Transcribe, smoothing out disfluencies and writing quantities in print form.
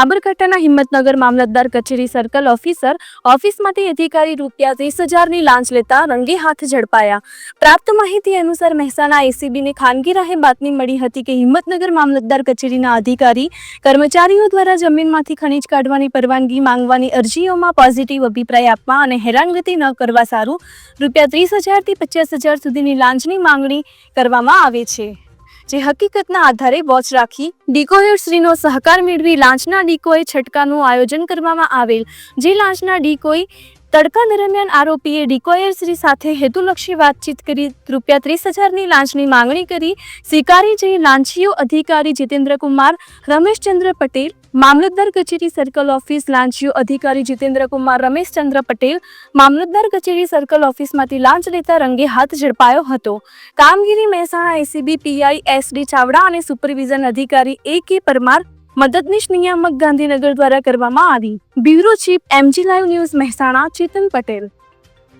સાબરકાંઠાના હિંમતનગર મામલતદાર કચેરી સર્કલ ઓફિસમાંથી અધિકારી રૂપિયા 30,000ની લાંચ લેતા રંગે હાથ ઝડપાયા। પ્રાપ્ત માહિતી અનુસાર મહેસાણા એસીબીને ખાનગી રાહે બાતમી મળી હતી કે હિંમતનગર મામલતદાર કચેરીના અધિકારી કર્મચારીઓ દ્વારા જમીનમાંથી ખનીજ કાઢવાની પરવાનગી માંગવાની અરજીઓમાં પોઝિટિવ અભિપ્રાય આપવા અને હેરાનગતિ ન કરવા સારું રૂપિયા 30,000થી 50,000 સુધીની લાંચની માંગણી કરવામાં આવે છે। જે હકીકતના આધારે વોચ રાખી ડિકોયરશ્રીનો સહકાર મેળવી લાંચના ડિકોય છટકાનું આયોજન કરવામાં આવેલ। જે લાંચના ડિકોય તડકા દરમિયાન આરોપીએ ડિકોયરશ્રી સાથે હેતુલક્ષી વાતચીત કરી રૂપિયા 30,000ની લાંચની માંગણી કરી સ્વીકારી। જે લાંચીઓ અધિકારી જીતેન્દ્રકુમાર રમેશચંદ્ર પટેલ, મામલતદાર કચેરી સર્કલ ઓફિસ લાંચીઓ અધિકારી જીતેન્દ્રકુમાર રમેશચંદ્ર પટેલ મામલતદાર કચેરી સર્કલ ઓફિસમાંથી લાંચ લેતા રંગે હાથ ઝડપાયો હતો। કામગીરી Mehsana ACB PI SD Chavda અને સુપરવિઝન અધિકારી AK પરમાર, મદદનીશ નિયામક ગાંધીનગર દ્વારા કરવામાં આવી। Bureau chief MG live news Mehsana Chetan Patel.